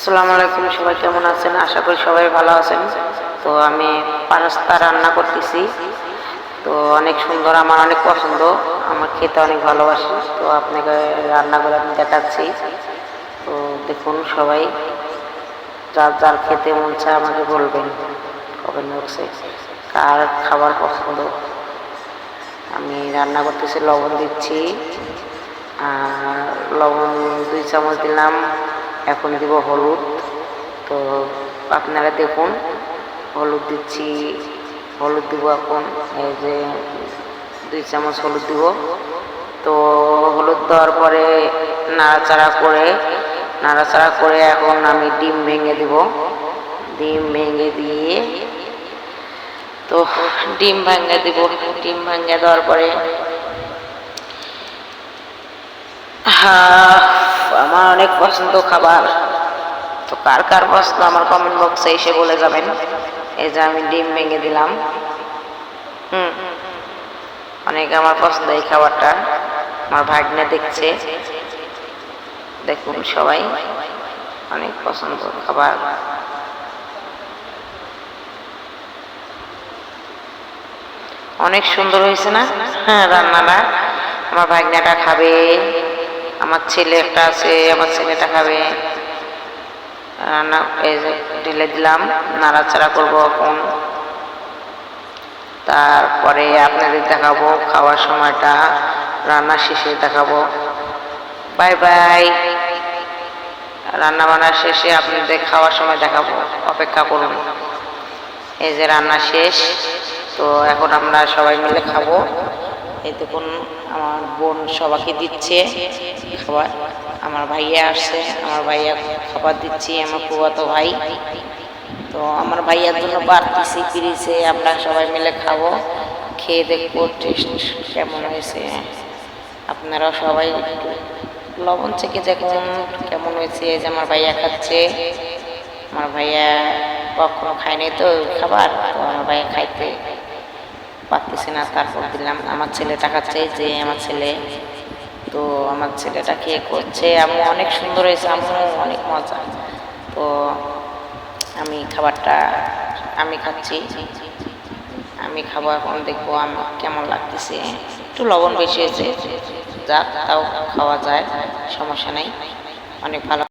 আসসালামু আলাইকুম, সবাই কেমন আছেন? আশা করি সবাই ভালো আছেন। তো আমি পাস্তা রান্না করতেছি। তো অনেক সুন্দর, আমার অনেক পছন্দ, আমার খেতে অনেক ভালোবাসি। তো আপনাকে রান্না করে আমি দেখাচ্ছি। তো দেখুন সবাই, যার যার খেতে মন চায় আমাকে বলবেন কমেন্ট বক্সে কার খাবার পছন্দ। আমি রান্না করতেছি, লবণ দিচ্ছি, আর লবণ 2 চামচ দিলাম। এখন দিব হলুদ। তো আপনারা দেখুন, হলুদ দিচ্ছি, হলুদ দিব এখন, এই যে 2 চামচ হলুদ দিব। তো হলুদ দেওয়ার পরে নাড়াচাড়া করে এখন আমি ডিম ভেঙে দিব। ডিম ভেঙে দিয়ে তো ডিম ভেঙে দেওয়ার পরে আমার অনেক পছন্দ খাবার। তো কার কার পছন্দ আমার কমেন্ট বক্সে এসে বলে যাবেন। এই যে আমি ডিম ভেঙে দিলাম। অনেক আমার পছন্দ এই খাবারটা। আমার ভাগ্নে দেখছে, দেখুন সবাই, অনেক পছন্দ খাবার। অনেক সুন্দর হয়েছে না? হ্যাঁ, রান্নাটা আমার ভাগ্নেটা খাবে, আমার ছেলে একটা আছে, আমার ছেলেটা খাবে। রান্না এই যে ঢেলে দিলাম, নাড়াচাড়া করবো এখন। তারপরে আপনাদের দেখাবো খাওয়ার সময়টা, রান্না শেষে দেখাবো। Bye bye. রান্না বান্না শেষে আপনাদের খাওয়ার সময় দেখাবো, অপেক্ষা করুন। এই যে রান্না শেষ, তো এখন আমরা সবাই মিলে খাবো। এই দেখুন আমার বোন সবাইকে দিচ্ছে খাবার, আমার ভাইয়া আসছে, আমার ভাইয়া খাবার দিচ্ছি, আমার ফুফাতো ভাই। তো আমার ভাইয়ার জন্য বাড়তেছি ফ্রিজে, আমরা সবাই মিলে খাবো, খেয়ে দেখবো টেস্ট কেমন হয়েছে। আপনারা সবাই একটু লবণ চেখে দেখুন কেমন হয়েছে। এই যে আমার ভাইয়া খাচ্ছে, আমার ভাইয়া কখনো খায়নি তো খাবার, তো আমার ভাইয়া খাইতে পারতেছে না, তারপর দিলাম। আমার ছেলেটা খাচ্ছে, যে আমার ছেলে, তো আমার ছেলেটা খেয়ে করছে আম্মু অনেক সুন্দর হয়েছে, আম্মু অনেক মজা। তো আমি খাবারটা আমি খাচ্ছি, আমি খাবো এখন, দেখবো আমার কেমন লাগতেছে। একটু লবণ বেশি হয়েছে, যাক তাও খাওয়া যায়, সমস্যা নেই, অনেক ভালো।